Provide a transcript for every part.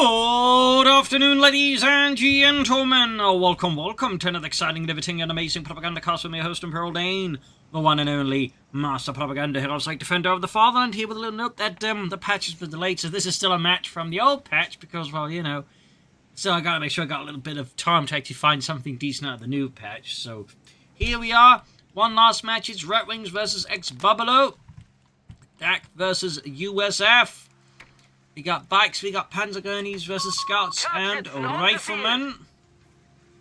Good afternoon, ladies and gentlemen. Welcome to another exciting, riveting, and amazing Propagandacast with me, host Imperial Dane, the one and only Master Propaganda Heroes like Defender of the Fatherland, here with a little note that the patch has been delayed, so this is still a match from the old patch, because, well, you know, so I gotta make sure I got a little bit of time to actually find something decent out of the new patch. So here we are, one last match. It's Redxwings versus Xbubalo, Dak versus USF. We got bikes, we got Panzerjaeger versus scouts and riflemen.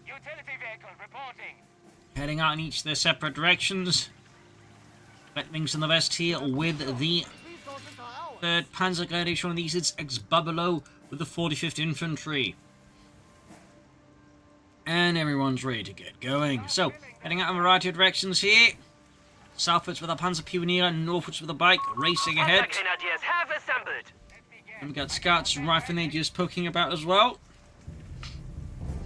Utility vehicle reporting. Heading out in each of their separate directions. Redxwings in the west here with the 3rd Panzerjaeger. Each one of these is Xbubalo with the 45th Infantry. And everyone's ready to get going. So, heading out in a variety of directions here. Southwards with a Panzer Pioneer and northwards with a bike racing ahead. Grenadiers have assembled. And we got scouts and riflemen just poking about as well.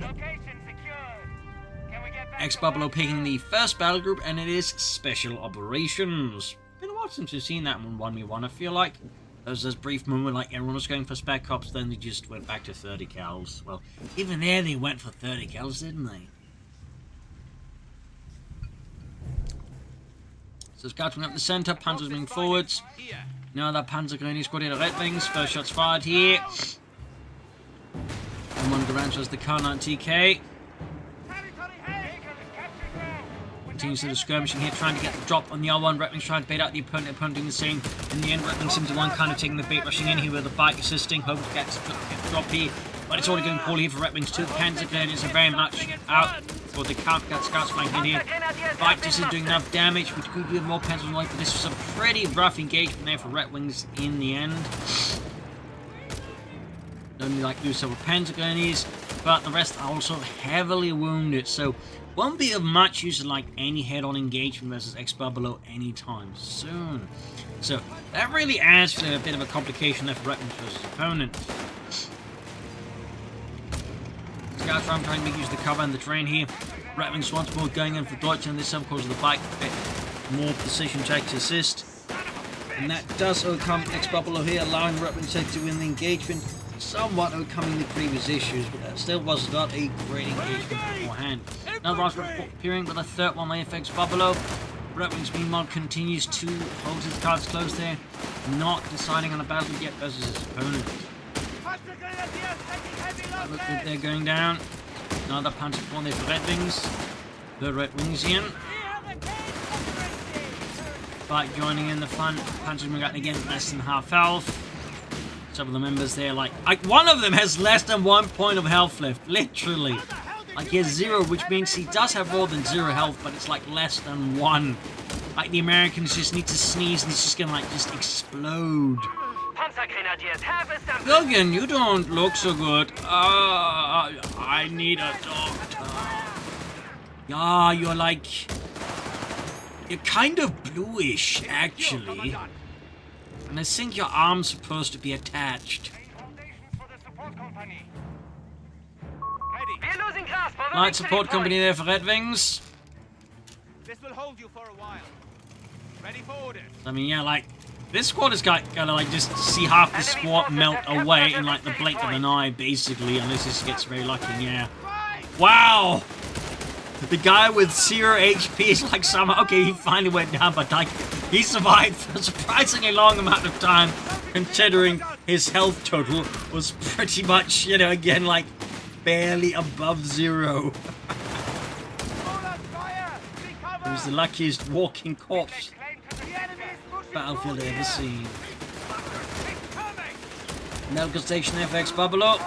Location secured. Can we get back Xbubalo picking the first battle group, and it is Special Operations. Been a while since we've seen that one 1v1, I feel like. There was this brief moment like everyone was going for Spec Ops, then they just went back to 30 cals. Well, even there they went for 30 cals, didn't they? So scouts went up the centre, Panzers moving forwards. Now that Panzerjaeger squad here, the Redxwings. First shots fired here. And one Garant was the Car-9 TK. Continues to the skirmishing here, trying to get the drop on the R1. Redxwings trying to bait out the opponent doing the same. In the end, Redxwings seems to one kind of taking the bait, rushing in here with the bike assisting, hoping to get the drop here. But it's already going poorly here for Redxwings too. The Panzerjaeger are very much out for the scouts flanking in here. Bike just isn't doing enough damage, which could be more Panzers like, but this was a pretty rough engagement there for Redxwings in the end. Only like lose several Panzerjaegers, but the rest are also heavily wounded, so won't be of much use of like any head-on engagement versus Xbubalo anytime soon. So that really adds to a bit of a complication there for Redxwings versus opponent. Scouts trying to use the cover and the terrain here. Redxwings once more going in for Deutschland. This time, of course, of the bike, a bit more precision check to assist. And that does overcome Xbubalo here, allowing Redxwings to win the engagement, somewhat overcoming the previous issues, but that still was not a great engagement beforehand. Another round appearing with a third one there for Xbubalo. Redxwings meanwhile continues to hold his cards close there, not deciding on a battle yet versus his opponent. Look good there going down. Another Panzer one there for Redxwings. The Redxwingsian. Bike joining in the front. Panzer got again less than half health. Some of the members there, like one of them has less than 1 point of health left, literally. Like he has 0, which means he does have more than 0 health, but it's like less than 1. Like the Americans just need to sneeze and he's just gonna like just explode. Panzergrenadiers have assembled. Logan, you don't look so good. I need a doctor. Yeah, you're kind of bluish, actually. And I think your arm's supposed to be attached. Light support company there for Redxwings. This will hold you for a while. Ready for orders. I mean, yeah, like this squad is gotta like just see half the squad melt away in like the blink of an eye, basically, unless this gets very lucky. Yeah. Wow. The guy with 0 HP is like somehow okay. He finally went down, but like he survived for a surprisingly long amount of time, considering his health total was pretty much, you know, again like barely above 0. He was the luckiest walking corpse battlefield I've ever seen. Medical station there for Xbubalo.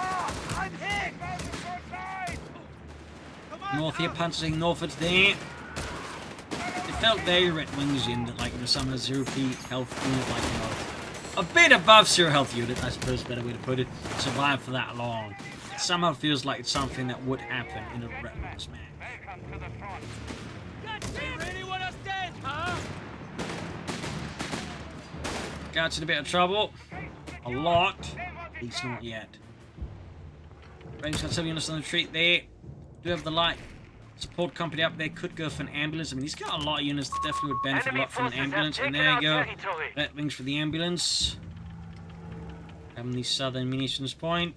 North here, Panzerjaeger northwards there. It felt very Redxwingsian that like there's some 0 health unit, like, you know, a bit above 0 health unit, I suppose is a better way to put it, survived for that long. It somehow feels like it's something that would happen in a Redxwings match. Scouts in a bit of trouble. A lot. At least not yet. Redxwings got some units on the retreat there. Do have the light support company up there, could go for an ambulance. I mean, he's got a lot of units that definitely would benefit a lot from an ambulance. And there you go. Redxwings for the ambulance. Having the southern munitions point.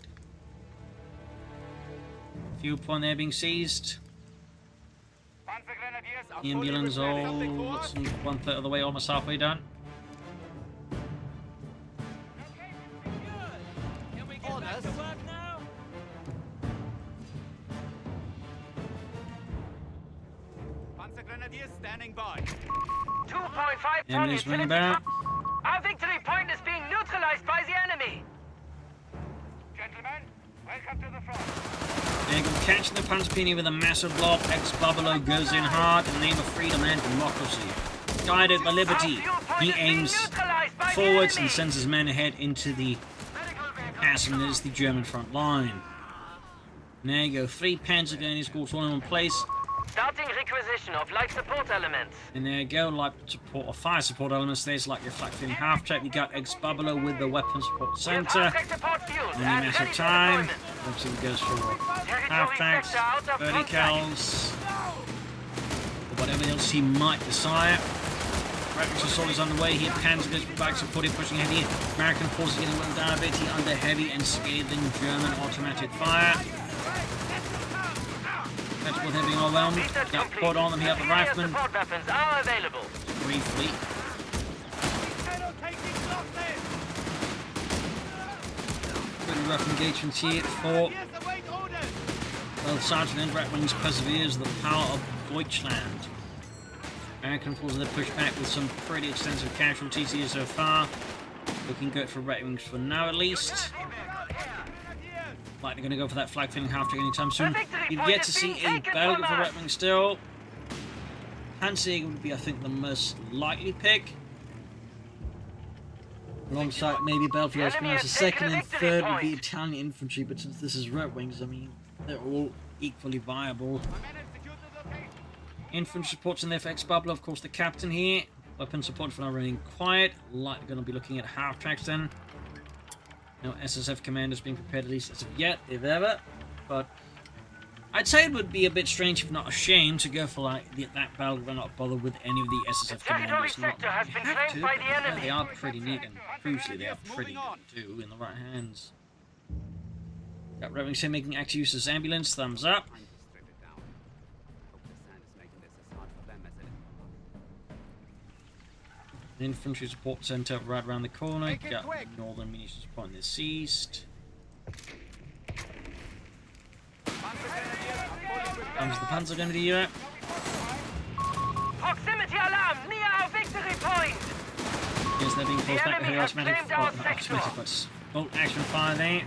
Fuel point there being seized. Panzer Grenadiers are The fully ambulance repaired. all Something for us? 1/3 of the way, almost halfway done. Can we get back to work now? Panzer Grenadiers standing by. 2.5 ton Ambulance bringing back. Our victory point is being neutralized by the enemy. Gentlemen, welcome to the front. There go catching the Panzerpini with a massive blob. Xbubalo goes in hard in the name of freedom and democracy. Guided by liberty, he aims forwards and sends his men ahead into the passengers, the German front line. There you go, 3 Panzer Grenadier schools all in one place. Starting requisition of light support elements. And there you go, light support or fire support elements. There's like your flak fin half track. You got Xbubalo with the weapon support center. Only a matter of time. Obviously it goes for half tracks, verticals, or whatever else he might desire. Redxwings assault is underway here. Panzer goes back supporting, pushing ahead here. American forces getting well down a bit here under heavy and scathing German automatic fire. That's what they're being overwhelmed. Got put on them here, the riflemen. Support weapons are available. Briefly. Pretty rough engagements here for both Sergeant and Redxwings perseveres the power of Deutschland. American forces have pushed back with some pretty extensive casualties here so far. Looking good for Redxwings for now at least. Like they're going to go for that flag fin half track anytime soon. You get to see a battle for Redxwings still. Panzerjaeger would be, I think, the most likely pick. Alongside maybe Belfield Espionage. The second and third would be Italian infantry, but since this is Redxwings, I mean, they're all equally viable. Infantry supports in there for Xbubalo, of course, the captain here. Weapon support for now running quiet. Like they're going to be looking at half tracks then. No SSF commanders being prepared, at least as of yet, if ever. But I'd say it would be a bit strange, if not a shame, to go for like that battle and not bother with any of the SSF commanders. Sector has been claimed by the enemy. They are pretty neat, and crucially, they are pretty good too in the right hands. Got Redxwings here making active use of his ambulance. Thumbs up. Infantry support center right around the corner. Got northern munitions point is seized. Comes the Panzer Grenadier. Proximity alarm near our victory point. Yes, they're being forced back with automatic bolt action fire there.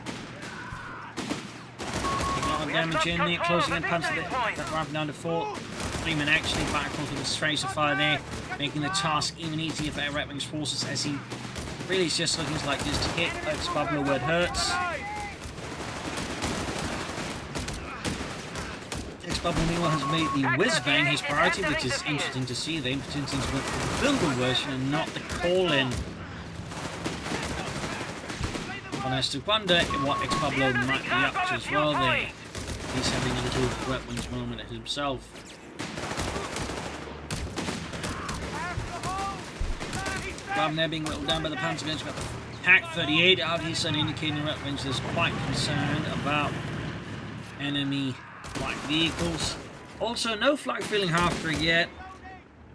A lot of damage in there, closing in Panzer that right down to 4. 3 men actually back across with the tracer fire there, making the task even easier for Redxwings forces as he really is just looking like just to hit Xbubalo where it hurts. Xbubalo meanwhile has made the whiz-bang his priority, which is interesting to see. The Impotence went for the builder version and not the call-in. One has to wonder what Xbubalo might be up to as well there. He's having a little Redxwings moment at himself. Rather than being whittled down by the Panzer Grenadiers, got the PaK-38 out here, so indicating Redxwings is quite concerned about enemy light vehicles. Also, no flak feeling half track yet.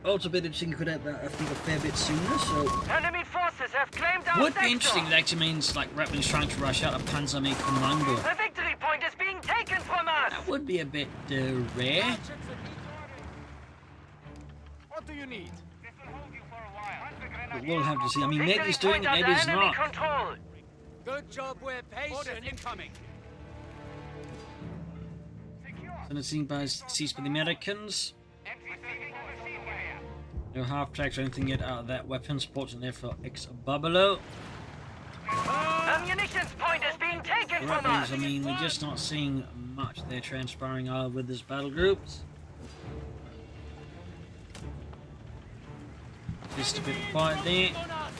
Also, a bit interesting could have that, I think, a fair bit sooner. So, enemy forces have claimed our would be sector. interesting. It actually means like Redxwings trying to rush out a Panzerjaeger commando. The victory point is being taken from us. That would be a bit rare. What do you need? This will hold you for a while. But we'll have to see. I mean, maybe he's doing it, Victory point maybe he's under enemy not. control. Good job, we're patient. Orders incoming. And it's seen by seized by the Americans. No half tracks or anything yet out of that weapon support in there for Xbubalo. The munitions point is being taken from us. I mean, we're just not seeing much there transpiring with this battle groups. Just a bit quiet there.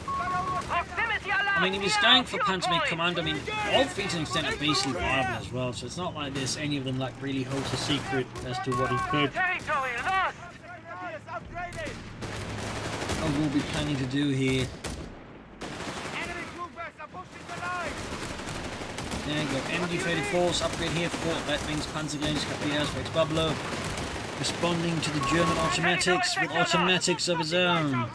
I mean, if he's going for Panzerjaeger Commando, I mean, all feet to an extent are basically viable as well, so it's not like this, any of them like really holds a secret as to what he could Territory lost. or will be planning to do here. There you go. MG-34's upgrade here for Redxwings, Panzerjaeger, Xbubalo for Xbubalo. Responding to the German automatics with automatics of his own.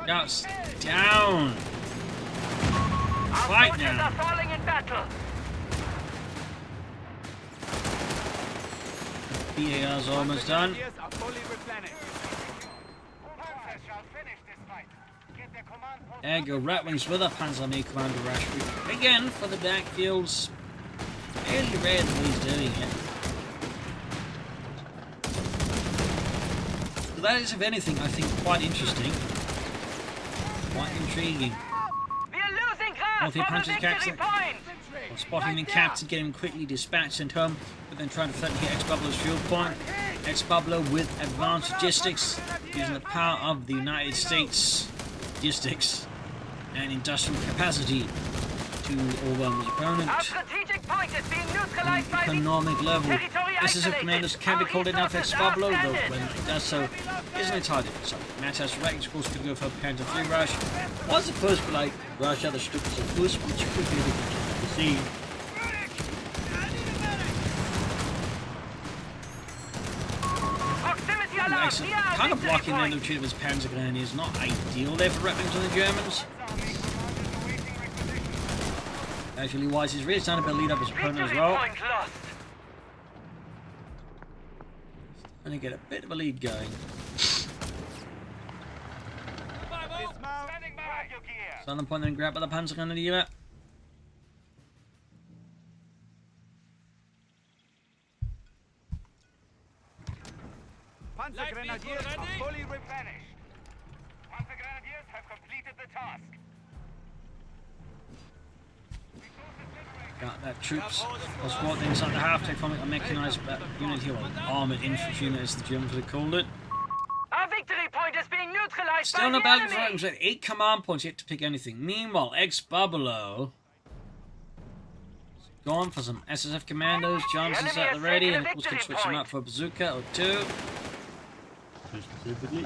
Scouts down. Fight Forces now. are falling in battle. BAR's almost done. Grenadiers are fully replenished. There you go, Redxwings with a Panzerjaeger Commander Rush. Again, for the backfields. Fairly rare that he's doing it. So that is, if anything, I think quite interesting. Quite intriguing. We are losing ground. Well, if he for the punches victory Captain- point. Well, spotting him captured, getting him quickly dispatched and home, but then trying to threaten here Xbubalo's field point. Xbubalo with advanced logistics, using the power of the United States logistics and industrial capacity to overwhelm his Our opponent. strategic point is being On neutralized an by the economic level, territory SSF isolated. commanders can be Our called enough resources Xbubalo, are though stranded. when it does so, isn't entirely so. Matters Redxwings, of course, could go for a Panther 3 rush, or supposed to be like rush other Stukas of Boost, which could be the see. proximity alarm. Excellent. Near our Kind of victory blocking the point. retreat of his Panzergrenadier is not ideal there for Redxwings on the Germans. Actually, wise, he's really starting to lead up his opponent as Victory well. point lost. And he get a bit of a lead going. Dismount. Standing by. Your gear. Southern point then grab by the Panzergrenadier. Panzer Grenadiers are fully replenished. Panzer Grenadiers have completed the task. Got that troops. Or squad inside the half take from it, a mechanized unit here, or armored infantry unit as the Germans would have called it. Our victory point is being neutralized Still by no the battle for enemy. Redxwings, 8 command points yet to pick anything. Meanwhile, Xbubalo gone for some SSF commandos. Johnson's The enemy at the has ready, taken and a of course can victory switch him point. up for a bazooka or 2. Specifically.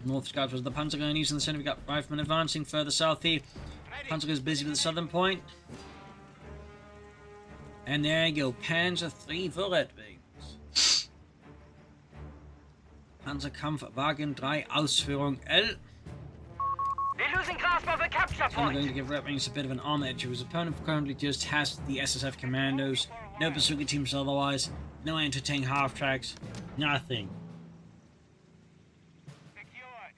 North Scouts was the Panzergrenadiers in the center. We got Riflemen advancing further south here. Panzer goes busy with the southern point. And there you go, Panzer 3 for Redxwings. Panzerkampfwagen 3 Ausführung L. We're losing grasp of the capture I'm going to point. give Redxwings a bit of an armor edge. His opponent currently just has the SSF commandos, no bazooka teams otherwise, no entertaining half tracks, nothing. Secured.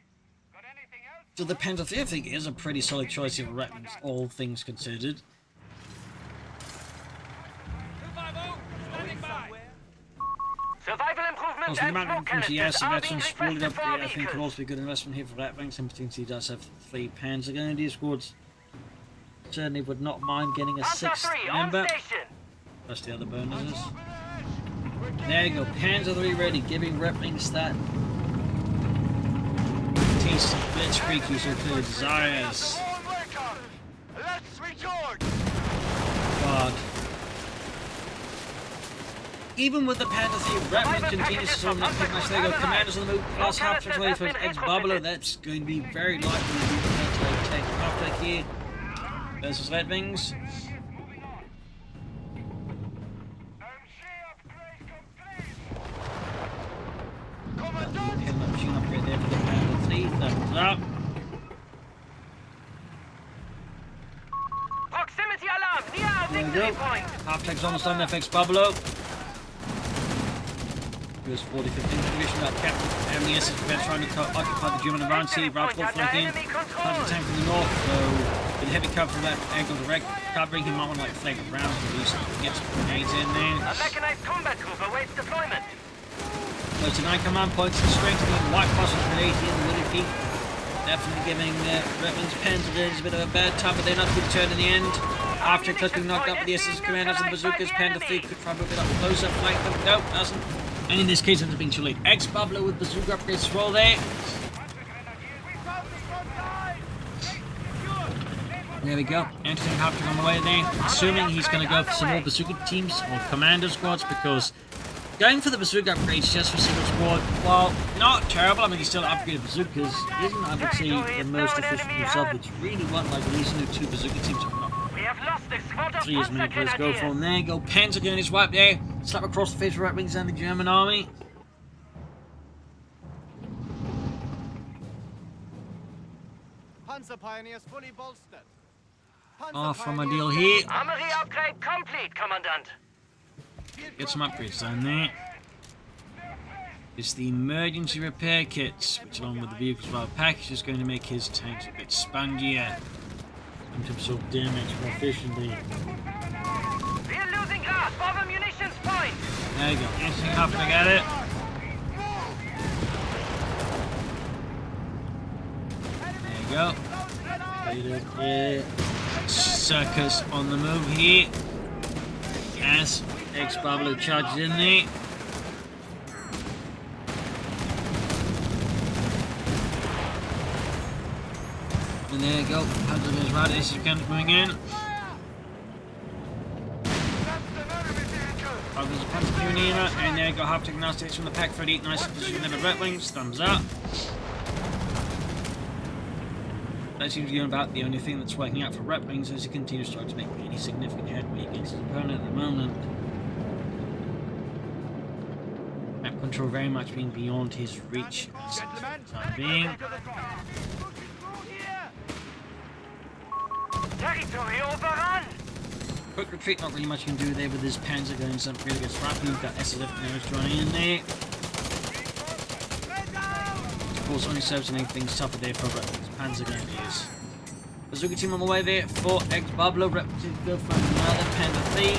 Got anything else? So the Panzer 3 I think is a pretty solid choice here for Redxwings, all things considered. Standing by. Survival improvement Also, the and amount of smoke infantry, yes, canisters are the being veterans spooled requested up for our there, I think could vehicles. also be a good investment here for Redxwings, and particularly he does have 3 Panzergrenadier squads. Certainly would not mind getting a Panzer 6th 3 on member, station. plus the other bonuses. There you go, Panzer 3 ready, giving Redxwings that taste of blitzkrieg he so clearly desires. Let's recharge. God. Even with the Panther 3, Redxwings continues to storm that pick match. There you go, commanders on the move, plus half tracks away from Xbubalo. That's going to be very likely to be the next take half here versus Redxwings. Hit machine upgrade there for the Panther 3, thumbs up. Proximity alarm near our There we victory go. point. Half track's almost done there for Xbubalo. US 45th Division got captain and the SS defense trying to occupy the German advance here. Route 4 flanking. Panzer tank from the north, so with heavy cover from that angle direct covering, he might want to like flank around at least get some grenades in there. A mechanized combat group awaits deployment. Close to 9 command points and strengthening White Crossers grenade here in the Willy Peak. Definitely giving Redxwings Panzergrenadiers a bit of a bad time, but they're not good turn in the end. After clicking knocked up with the SS commanders and the bazookas, Panther 3 could try to move it up closer, flank them. Nope, doesn't. And in this case, it's been too late. Xbubalo with bazooka upgrades as well there. There we go. Entertaining half on the way there. Assuming he's going to go for some more bazooka teams or commander squads because Going for the bazooka upgrades just for single squad, well, not terrible. I mean, he's still upgraded bazookas. Isn't, I would say, the most efficient himself. It's really what, like, at least 2 bazooka teams are not. We have lost a squad of 3 as many players go Panzergrenadiers. from there. Go Panzerjaeger wipe there. Slap across the face of Redxwings and the German army. Panzer Pioneers fully bolstered. Off from a deal here. Armory upgrade complete, Commandant. Get some upgrades down there. It's the emergency repair kits, which along with the vehicles well package is going to make his tanks a bit spongier and to absorb damage more efficiently. We're losing grasp of a munitions point. There you go. Anything happening at it? There you go. Circus on the move here. As Xbubalo charges in there. And there you go. Panzerjaeger's right. This is coming in. There's a Panzerjaeger, and there you go. Haptic gymnastics from the pack 38. Nice position there with Redxwings. Thumbs up. That seems to be about the only thing that's working out for Redxwings as he continues to try to make any significant headway against his opponent at the moment. Map control very much being beyond his reach at the time being. Territory overrun. Quick retreat, not really much you can do there with his Panzer going something really against Rapid. You've got SSF now running in there. Of course, only serves to make things tougher there for Redxwings. Panzerjaeger. Bazooka team on the way there for Xbubalo. Representing to go for another Panther 3.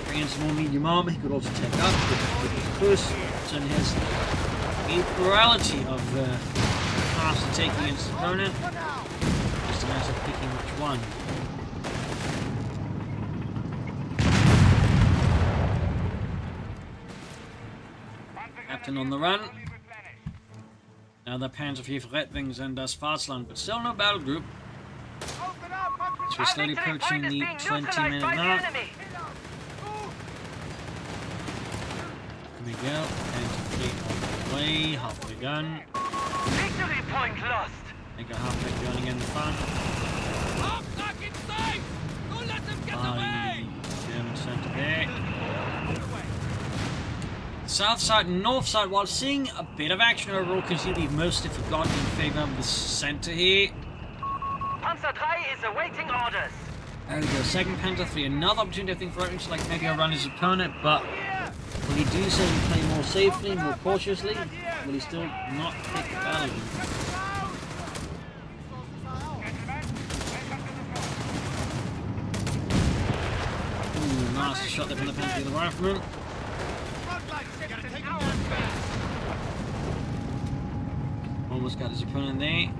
Bring in some more medium armor. He could also take up with his push. Certainly has a plurality of paths to take against his opponent. Just a matter of picking which one. Captain on the run. Now the Panzer III for Redxwings and does Farsland, but still no battle group. So we're slowly approaching the 20-minute mark. Here we go. Panzer III on the way, halfway done. Victory point lost. They got halfway running in the front. German centre there. South side and north side, while seeing a bit of action overall, can see the mostly forgotten in favour of the centre here. Panzer 3 is awaiting orders. There we go, second Panzer III, another opportunity I think for Redxwings to like maybe outrun his opponent, but will he do so and play more safely, more cautiously? Will he still not pick the battle? Ooh, nice shot there from the Panzer, the rifleman. Almost got his opponent there.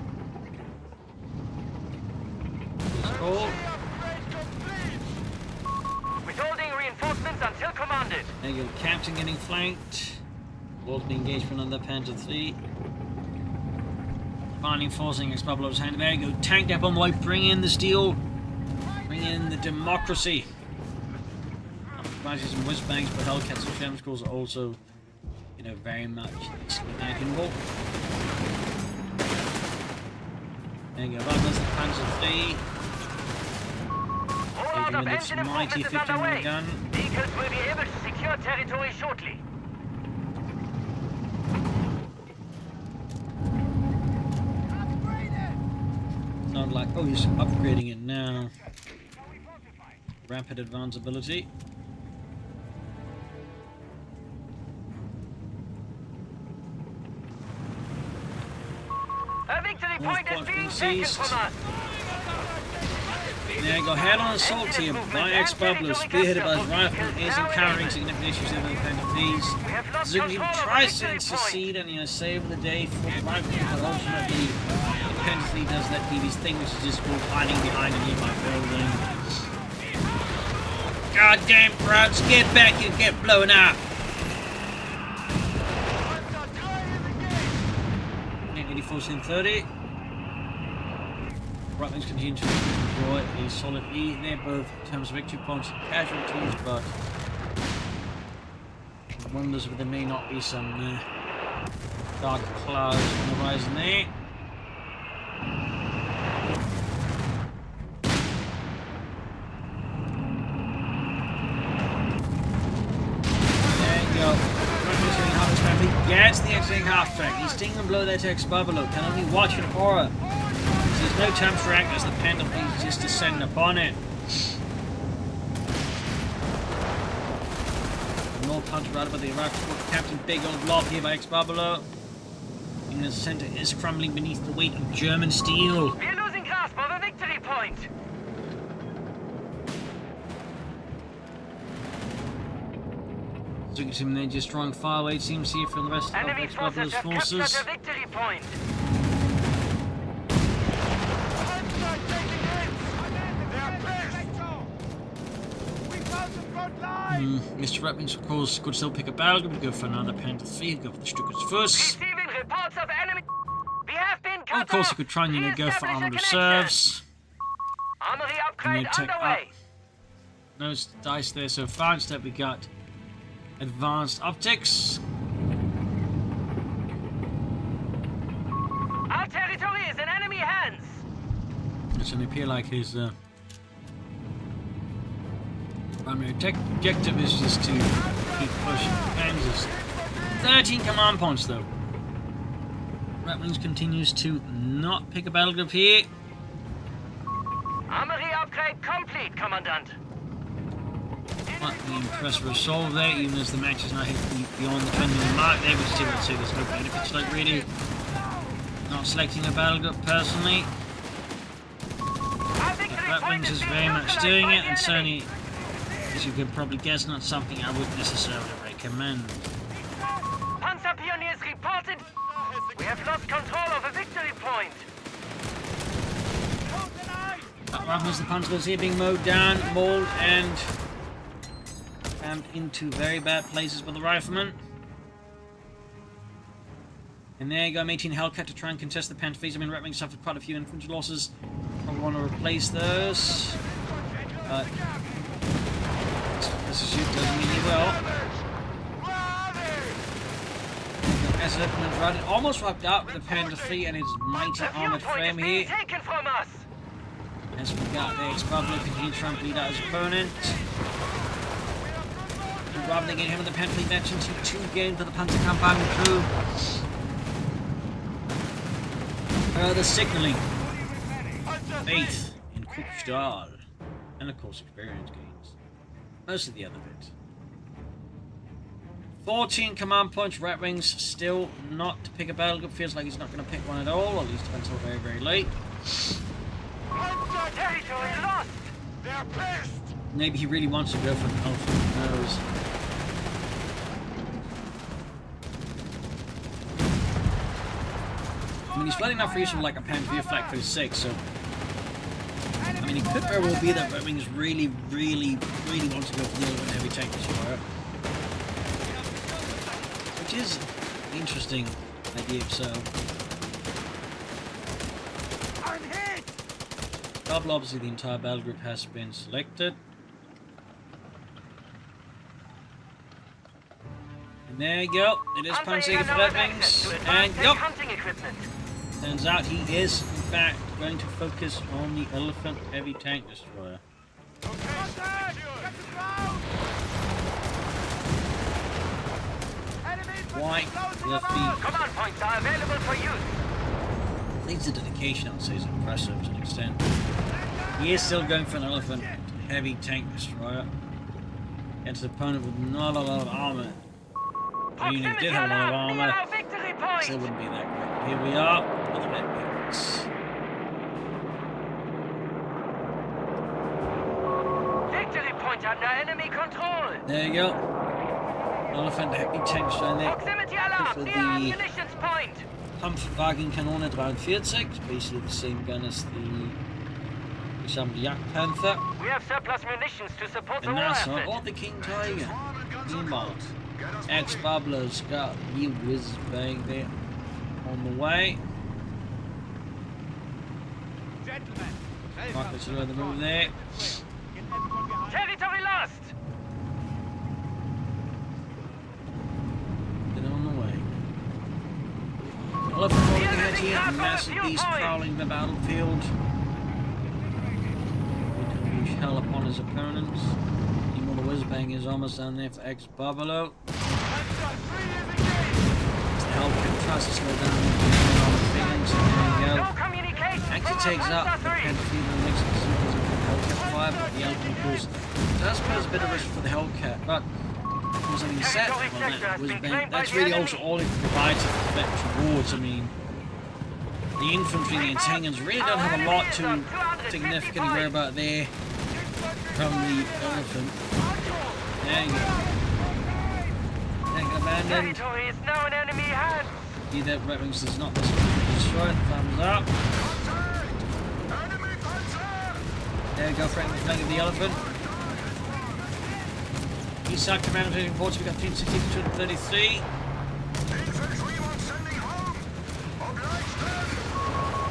Good call. Withholding reinforcements until commanded. There you go, Captain getting flanked. Walton engagement on the Panzer III. Finally forcing Xbubalo's hand. There you go, tanked up on the way. Bring in the steel. Bring in the democracy. Some whiz bangs, but Hellcats and Sham scores are also, you know, very much imaginable. There you go, that was the Panzer III. Rollout of With its engine mighty improvements is underway. 15mm gun. Vehicles will be able to secure territory shortly. Not like, oh, he's upgrading it now. Rapid advance ability. A victory point is being taken seized. from us. There you go, head-on assault here by Xbubalo, spearheaded by his rifleman, is encountering significant issues in the kind of these. Zuki tries to succeed and, you know, save the day for the rifleman, but ultimately, independently does that DB's thing, which is just called hiding behind a nearby building. Goddamn crowds, get back, you get blown up! 84-30. Redxwings continue to enjoy a solid lead there, both in terms of victory points and casualties, but wonders if there may not be some dark clouds on the horizon there. There you go. He gets the X-Wing half-track. He's stinging and blow there to Xbubalo. Can only watch in horror. There's no time to react as the penalty just descend upon it. An old punch right by the Iraq Captain Big old blob here by Xbubalo. Even as the center is crumbling beneath the weight of German steel. We're losing grasp of a victory point. Look at him there, just drawing far away, it seems here from the rest of Enemy forces Xbubalo's have forces. captured a victory point. Mr. Redxwings, of course, could still pick a battle, but go for another Panther 3, go for the Stuka's first. Receiving reports of enemy. We have been cut Of course, off. he could try and, go for Reestablish a armored connection. reserves. Armory And upgrade they take underway. No dice there so far. Instead, we got advanced optics. Our territory is in enemy hands. It's going to appear like his primary objective is just to keep pushing Panzers. 13 command points though. Redxwings continues to not pick a battle group here. Armory upgrade complete, Commandant. But the impressive resolve there, even as the match is now hitting beyond the 20-minute mark there, which is able to say there's no benefits, like really not selecting a battle group personally. Our victory point Redxwings is being very much neutralized doing by it, the and enemy. certainly, as you can probably guess, not something I would necessarily recommend. Panzer pioneers reported. We have lost control of a victory point. That happens, the Panzers here being mowed down, mauled, and rammed into very bad places by the riflemen. And there you go, M18 Hellcat to try and contest the Panthers. I mean, Redxwings suffered quite a few infantry losses. Probably want to replace those. But this is it, doesn't mean he will. As Lieutenant Rudd almost wiped out with the Panther 3 and his mighty The armored viewpoint frame is being here. taken from us. As we got the Xbubalo continue to try and bleed out his opponent. And rather than getting him with the Panther 3 mentions, he 2 gained for the Panzer Compound crew. The signaling. Faith in CoH3. And of course experience gains. Most of the other bit. 14 command points. Redxwings still not to pick a battle group. Feels like he's not going to pick one at all, at least until very, very late. Territory lost. They're pissed! Maybe he really wants to go for an alpha. Who knows? I mean, he's flooding enough for use of like a Panzer Flak 36, so I mean, it could very well be that Redxwings really want to go for the other heavy tank destroyer. Which is an interesting idea, so. I'm hit! Double, obviously, the entire battle group has been selected. And there you go. It is Panzerjaeger for Redxwings. And yup, hunting equipment. turns out he is, in fact, going to focus on the Elephant Heavy Tank Destroyer. Why the feet? Command points are available for use. I think the dedication, I would say, is impressive to an extent. He is still going for an Elephant Heavy Tank Destroyer against an opponent with not a lot of armor. I mean, he did have a lot of armor, Victory point. still wouldn't be that great. Here we are with the Redxwings. Victory point under enemy control. There you go. Elephant Heavy Tank Destroyer there. Proximity alarm With near the munitions point. Kampfwagenkanone 43, basically the same gun as the Jagdpanther. We have surplus munitions to support the And war Nassau effort. or the King Tiger. Meanwhile, Xbubalo's got the whiz bang there on the way. Rockets are on the move there. Territory lost. Elephant rolling ahead here, massive beast prowling the battlefield. Huge hell upon his opponents. Even the whiz-bang is almost down there for Xbubalo. Hellcat tries to slow down the feelings, and there you go. Actually takes up the Panzerjaeger and makes it super as a Hellcat fire, but the Elephant, of course, does pose a bit of risk for the Hellcat, but was something set, well, that was that's really also all it provides towards. I mean, the infantry and the Italians really don't have a lot to significantly worry about there from the Elephant. There you go. Tank abandoned. See that Redxwings does not destroy it. Thumbs up. There you go, threatening the flank of the Elephant. East side command reports we got 360 to 233.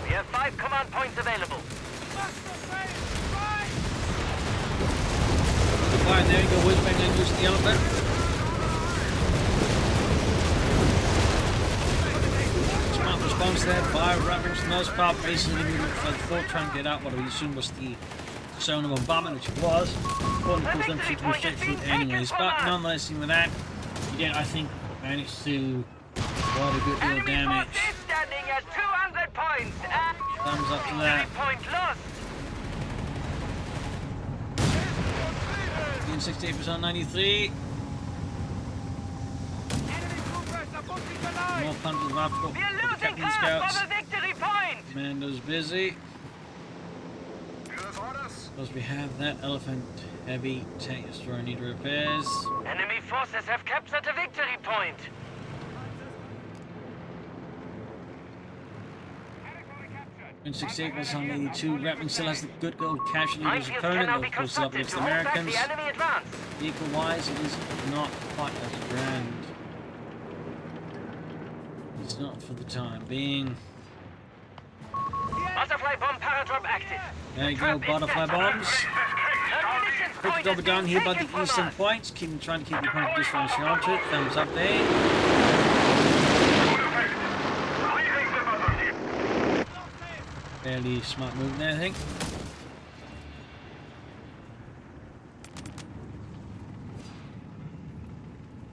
We have 5 command points available. Fine, there you go, whiz-bang and use the Elephant. Smart response there by Redxwings for the most part, basically moving for the fort, trying to get out what we assumed was the zone of bombardment, which it was. Important to push them to go straight through anyways, but nonetheless, even with that, he did, I think, manage to quite a good deal of damage. Standing at 200 points and Thumbs up to that. point lost. 68% 93. More punches of obstacle. We are losing Captain grasp Scouts. of a victory point. Commando's busy. Because we have that Elephant heavy tank destroyer need repairs. Enemy forces have captured a victory point. Territory captured. 68% on 82. Redxwings still has the good gold casualty of his Minefields opponent, cannot though be of course still up constructed against to the hold back Americans. the enemy advance. Vehicle-wise, it is not quite as grand. It's not for the time being. Butterfly bomb paradrop active. There you go, butterfly bombs. Quick job done here by the eastern points. Trying to keep the opponent differentiated. Thumbs up there. Fairly smart move there, I think.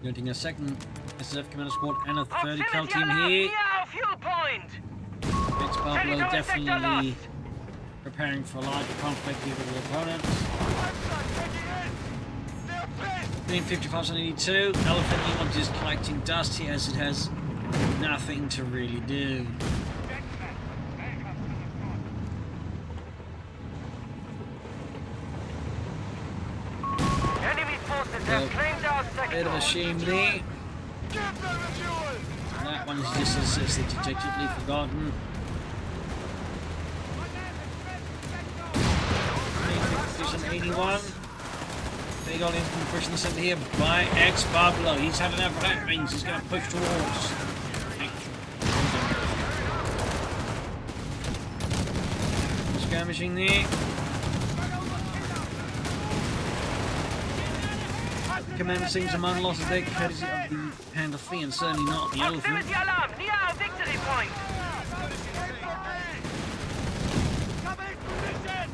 Getting a second SF commander squad and a 30 cal team here. Fuel point. Xbubalo definitely preparing for a larger conflict here with the opponents. 5582. Elephant Elon just collecting dust here as it has nothing to really do. Enemy forces have claimed our sector. Bit of a shame there. That one is just as dejectedly forgotten. 81. Big old instant pushing the center here by Xbubalo. He's had enough Redxwings. He's going to push towards. Skirmishing there. Commander sings among losses there, courtesy of the Panda Fee, and certainly not the Elephant. Proximity alarm near our victory point.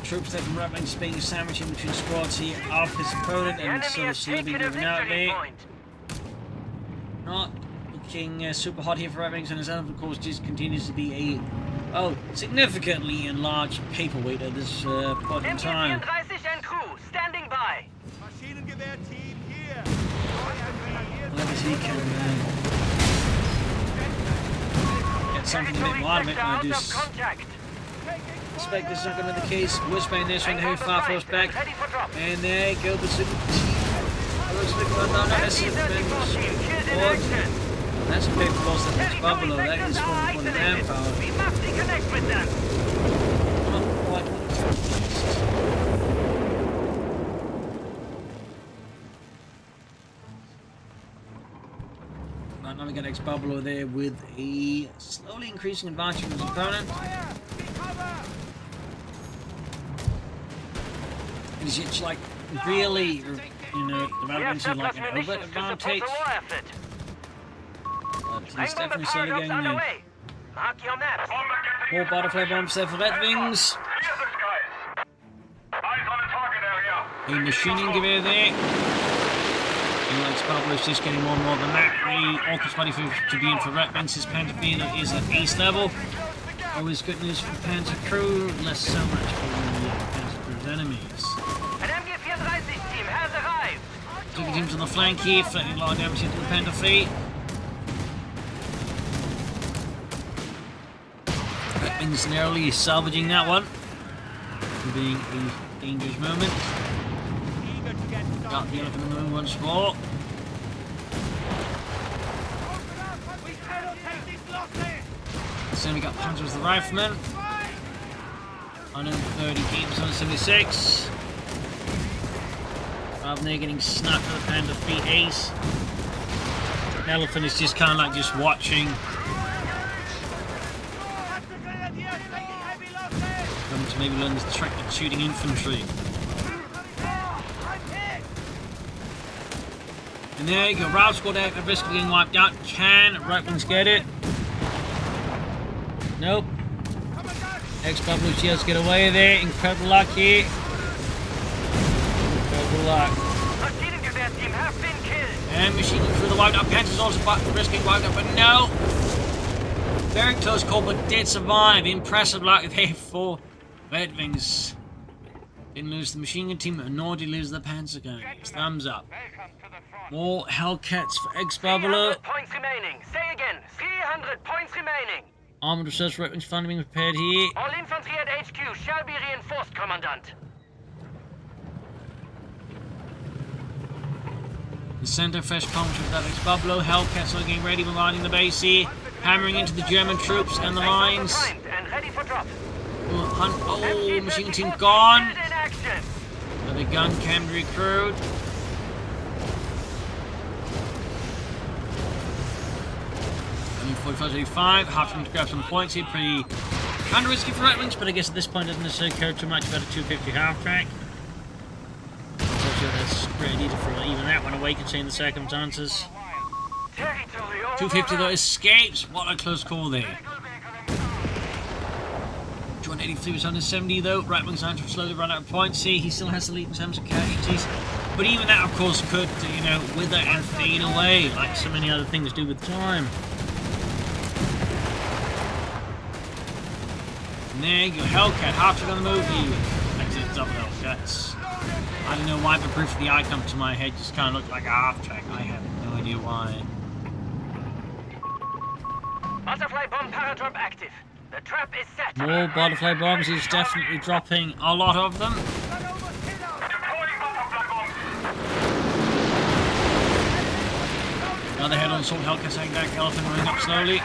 Troops there from Redxwings being sandwiched in between squads here of his opponent The and enemy sort of has slowly taken a moving out victory there. point. Not looking super hot here for Redxwings, and his Elephant, of course, just continues to be a significantly enlarged paperweight at this point in time. MG-34 and crew standing by. Maschinengewehr-Team here. Well, as he can get something a bit more out of it, I do suspect this is not going to be the case. Whiz-bang there, trying to hit far force back. And there you go, the super that's a big loss that Xbubalo. That is from the manpower. We must reconnect with them. Not quite what right, now we got Xbubalo there with a slowly increasing advantage of his opponent. Is it like really, developing into like an overt advantage? But he's definitely slowly getting there. Mark your maps. More butterfly bombs there for Redxwings. Clear the skies. Eyes on the target area. A machining gewehr there. Xbubalo's just getting more and more of the map. The Orcus ready to be in for Redxwings. His Panzer Feeder is at ace level. Always good news for the Panzer crew, less so much for the Panzer crew's enemies. An MG-34 team has arrived. Two teams on the flank here, inflicting a lot of damage into the Panther fleet. Redxwings narrowly salvaging that one. Being a dangerous moment. Got the elephant in the room once more. So then we got Panzer as the rifleman. 130 games on 76. Rather than getting snapped by the Panther feet ace. The elephant is just kind of like just watching. Coming to maybe learn the trick of shooting infantry. And there you go, Route Squad at risk of getting wiped out. Can Redxwings get it? Nope. Xbubalo just get away there. Incredible luck here. Incredible luck. Maschinengewehr team has been killed. And machining through the wiped out. Panzer's also risking wiped out, but no. Very close call, but did survive. Impressive luck there for Redxwings. Didn't lose the machine gun team, nor did he lose the Panzer guns. Thumbs up. Welcome to the front. More Hellcats for Xbubalo. 300 points remaining. Say again, 300 points remaining. Armored research Redxwings finally being prepared here. All infantry at HQ shall be reinforced, Commandant. The center fresh combat with that Xbubalo. Hellcats are getting ready, bombarding the base here. Hammering into the German troops and the lines. And ready for drop. Oh, machine team gone. In action. Another gun can be recruited. Only 45-35. Have to grab some points here. Pretty kind of risky for Redxwings, but I guess at this point it doesn't necessarily care too much about a 250 half track. That's pretty needed for even that one away, considering the circumstances. 250 though escapes. What a close call there. 283 was under 70 though. Redxwings are to slowly run out of points. See, he still has the lead in terms of casualties. But even that, of course, could, you know, wither and fade away, like so many other things do with time. And there you go, Hellcat, half on the move. Exit double Hellcats. I don't know why, but briefly the icon to my head just kind of looked like a half track. I have no idea why. Butterfly bomb paradrop active. The trap is set. More butterfly bombs. He's definitely dropping a lot of them. Another head on assault Hellcats hanging back. Elephant running up slowly.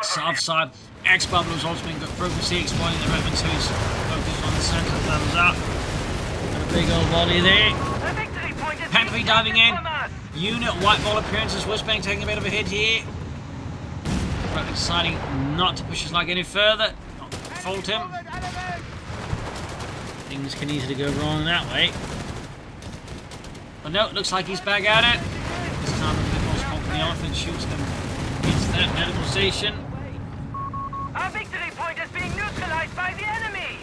South side. Xbubalo's also been good progress here, exploiting the Redxwings, so he's focused on the center. Thumbs up. And a big old body there. Pantry diving in. Unit white ball appearances. Whispering taking a bit of a hit here. But deciding not to push his luck any further, not to fault him. Things can easily go wrong that way. But no, it looks like he's back at it. This time a bit more support from the elephant, shoots them into that medical station. Our victory point is being neutralized by the enemy!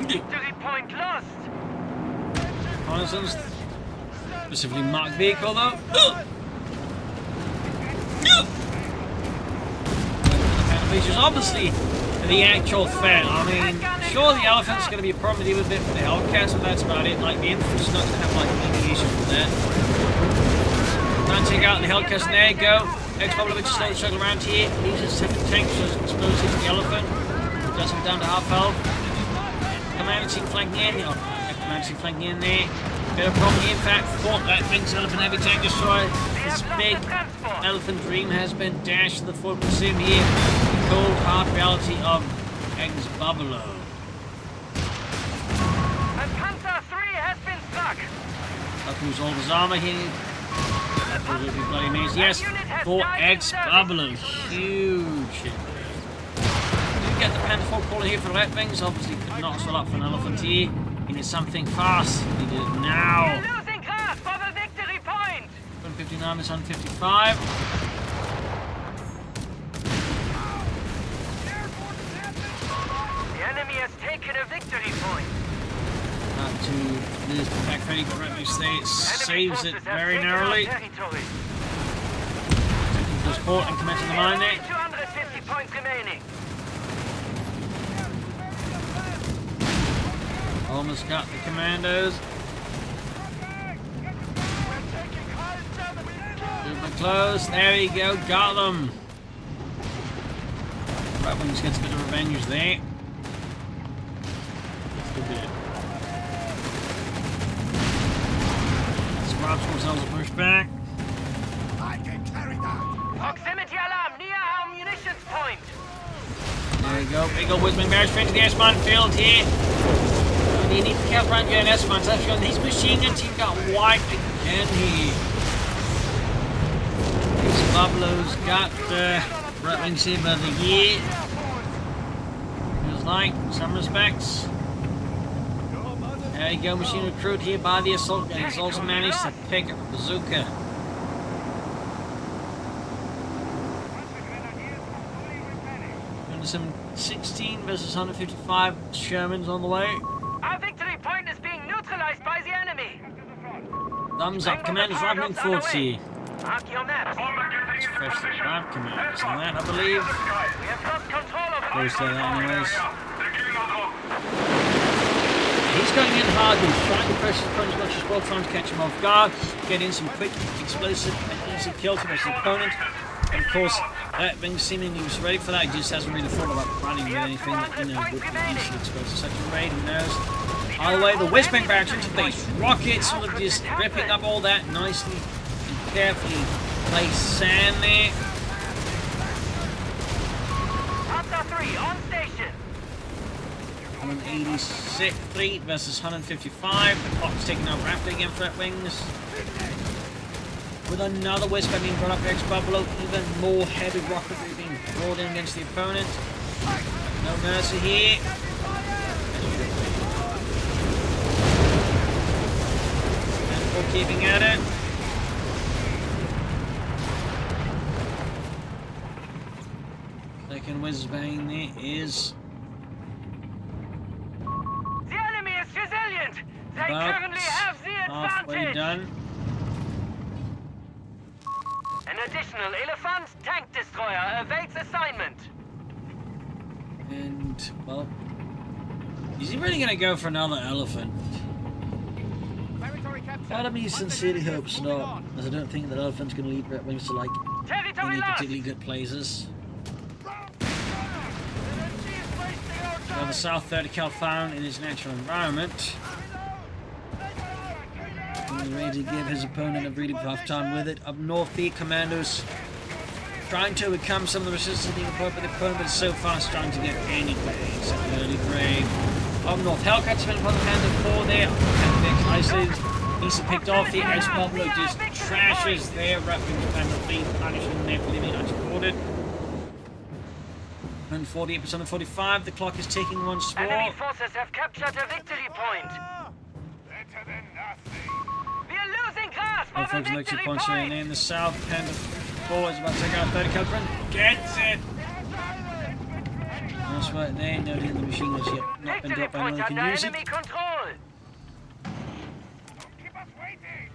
Victory point lost! Reconnaissance, specifically marked vehicle though. Which is obviously the actual threat. I mean, sure the elephant's going to be a problem to deal with it for the Hellcats, but that's about it. Like the infantry's not going to have like any issue with that. Trying to take out the Hellcats, and there you go. Xbubalo just slowly struggle around here. Leaves his second tank, so it's exposed to the elephant. Does him down to half health. Commander team flanking in. Commander team flanking in there. Bit of problem here, in fact. Fought that Vince Elephant Heavy Tank Destroyer. This big elephant dream has been dashed to the foot. We'll see him here. The cold, hard reality of Xbubalo. And Panzer 3 has been struck! Up moves all his armor here. That will be bloody amazing. Yes, for Xbubalo. Huge hit. Didn't get the Panther 4 caller here for Redxwings. Obviously could not swell up for an elephant here. He needs something fast. He did it now. We're losing ground! 159 is 155. The enemy has taken a victory point. Not to lose the back ready, but Redwing Enemy saves it forces have very taken our narrowly. territory. Taking the support and commencing the mine there. 250 points remaining. Almost got the commandos. Super close. There we go. Got them. Redwings gets a bit of revenge there. Still good. Scraps themselves a pushback. I can carry that. Proximity alarm near our munitions point. There we go. Big old whizzbang barrage straight to the S-Bahn field here. You need to count around getting S-Bahn. His machine gun team got wiped again here. Xbubalo's got Redwings here by the year. Feels like, in some respects. There you go, machine recruit here by the assault gun. He's also managed to pick up a bazooka. Some 16 versus 155 Shermans on the way. Our victory point is being neutralized by the enemy. Thumbs up, commanders, right-wing forwards here. Mark your maps. Especially right commanders on that, I believe. We have lost control of Close to that anyways. He's going in hard, he's trying to press his opponent as much as possible, trying to catch him off guard, get in some quick, explosive, and easy kills against his opponent. And of course, Redwing seemingly was ready for that, he just hasn't really thought about running with anything that, would be easily exposed to such a raid, who knows. Either way, the whizzbang barrage into base. Rockets sort of just ripping up all that nicely and carefully placed sand there. Panzer 3 on station. 183 versus 155. The clock's ticking up rapidly again for Redwings. With another whizzbang being brought up for Xbubalo, even more heavy rocketry being brought in against the opponent. No mercy here. And for keeping at it. Second whizzbang there is The enemy is resilient. They about currently have the halfway advantage. done. An additional Elephant tank destroyer awaits assignment. And, well, is he really going to go for another elephant? Part of me sincerely hopes not, as I don't think that elephant's going to lead Redwings to, like, Territory any lost. particularly good places. Now the South 30 cal found in his natural environment. And he's ready to give his opponent a really tough time with it. Up north, the commandos trying to overcome some of the resistance being applied by the opponent, but so far trying to get anywhere except early grave. Up north, Hellcat's been upon the Panther 4 there. Panther isolated. He's picked off the Xbubalo, just trashes their Redwings Panther 3, punishing their leaving unsupported. 148% of 45, the clock is ticking once more. Enemy forces have captured a victory point. Better than nothing. We are losing grasp All of a folks victory electric punch point. in the south, Panther 4 is about to take out 30 caliber. Gets it! That's right there, noting the machine has yet not been Victory dropped by point anyone who under can use it. enemy control. Don't keep us waiting.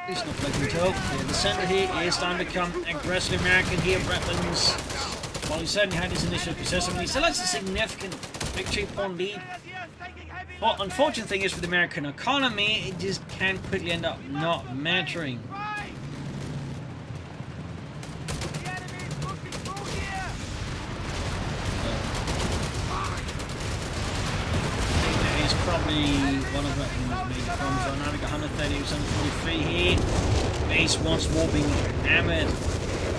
It's not looking tough. Yeah, the center here is starting to become aggressive American here. Redwings, while he certainly had his initial success, I mean, he still has a significant victory point lead. Well, unfortunate thing is with the American economy, it just can quickly end up not mattering. It's probably one of Redwings' major problems right now. We got 130, 143 here. Base once more being hammered.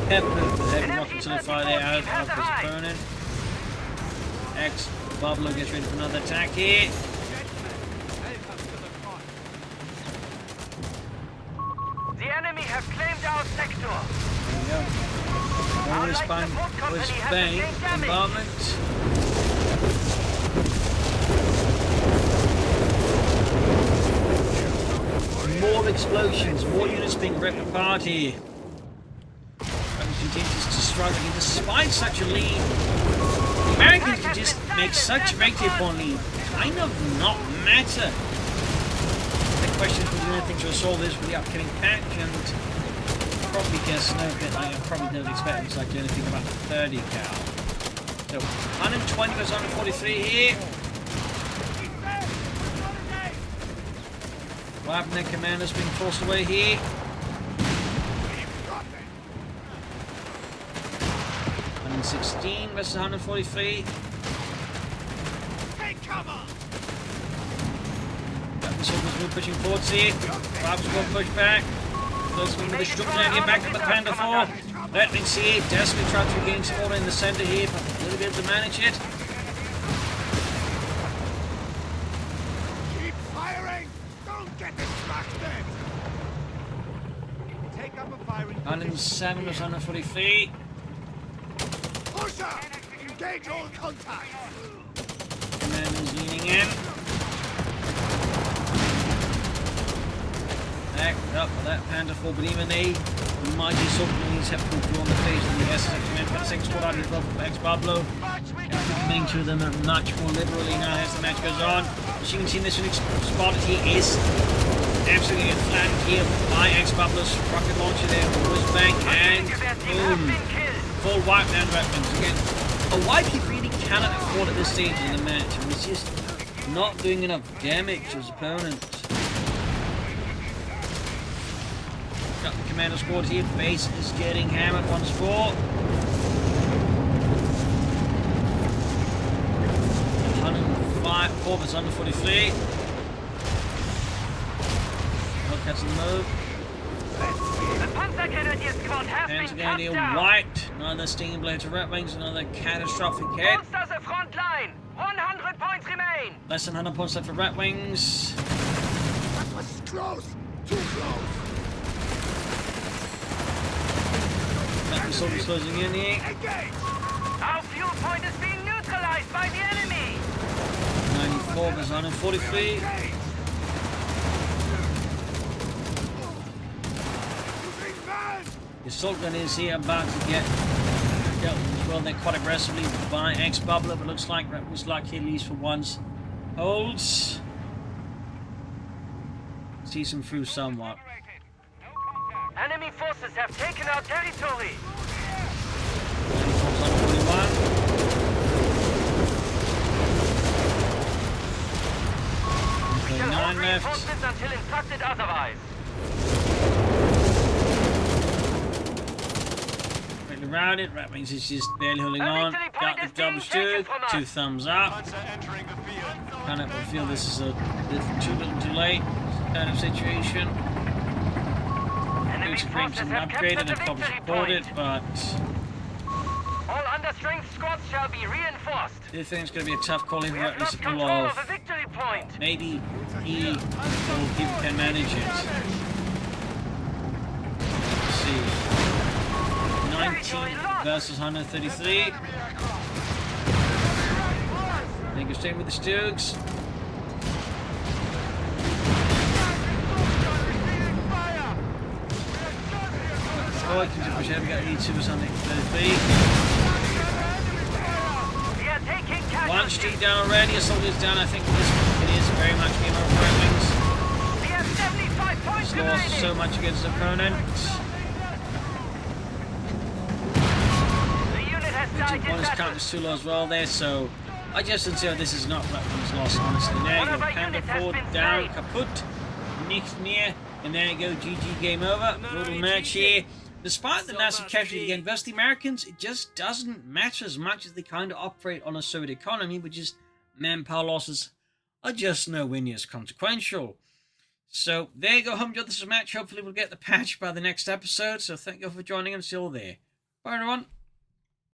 Peppered with heavy rockets on the fire there out of his opponent. Xbubalo gets ready for another attack here. The enemy have claimed our sector. There we go. Bonus bang was bang bombardment. more explosions, more units being ripped apart here. Continues to struggle here despite such a lead. The Americans can just make such a victory upon lead. Kind of not matter. The question is whether anything to solve this with the upcoming patch, and probably guess no bit. I probably don't expect it's like anything about 30 cal. So 120 versus 143 here. Wagner commander's being forced away here. 116 versus 143. Take cover! Got the soldiers move pushing forwards here. Bob's going to push back. Those with the Sturmland here back to the Panda 4. Redxwings here, desperately trying to regain some order in the center here, but will be able to manage it. Keep firing! Don't get distracted! Take up a firing 107 versus 143. Pusher! Engage all contacts! Commander's leaning in. Back up for that Panda 4, but even they, the mighty Sultanese have put you on the face of the SS Command 26 squad out of Xbubalo. Coming to them much more liberally now as the match goes on. As you can see, this spotted here is absolutely flanked here by Xbubalo's rocket launcher there, whiz bang, and boom. Full wipe down Redxwings again. A wipe he really cannot afford at this stage in the match, and he's just not doing enough damage to his opponent. Got the commander squad here, base is getting hammered once more. 104 versus 143. Hellcats in the move. The Panzergrenadier squad has Hands been again here, cut down. wiped. Another stinging blade to Redxwings, another catastrophic hit. Monsters the front line. 100 points remain. Less than 100 points left for Redxwings. That was close! Too close! That soldiers closing in here. Engage! Our fuel point is being neutralized by the enemy. 94 versus 143. Engage! Losing man! The assault gun is here about to get dealt with as well. They're quite aggressively by Xbubalo, but looks like Redxwings lucky at least for once. Holds. Sees him through somewhat. No contact! Enemy forces have taken our territory. 94 versus 141. We shall hold 39 left. reinforcements until instructed otherwise. Around it, Redxwings is just barely holding on. Got the double stroke, 2 thumbs up. Kind of feel this is a too little too late kind of situation. Enemy Boots brings forces an have upgrade captured and the have probably victory support it, point. but All understrength squads shall be reinforced. I think it's going to be a tough call in We for have Redxwings lost to pull control off. of a victory point. Maybe he can manage it. Let's see. 19 versus 133. They go straight with the Stoogs. Oh, I can just push out. We got E2 or something. 33. We are taking One casualties. street down already. A soldier's down. I think this it is very much game over for Redxwings. We have 75 points He's lost remaining. so much against his opponent. The unit has died in Bonus battle. count is too low as well there, so I just consider this is not Redxwings' loss, honestly. There you One go, of our Panda units has 4 been down, slain. kaput, nicht mehr, and there you go, GG, game over. Brutal match here. Despite the massive casualty against the Americans, it just doesn't matter as much as they kind of operate on a Soviet economy, which is manpower losses are just nowhere near as consequential. So there you go, home judge. This is a match. Hopefully we'll get the patch by the next episode, so thank you for joining and still there. Bye everyone.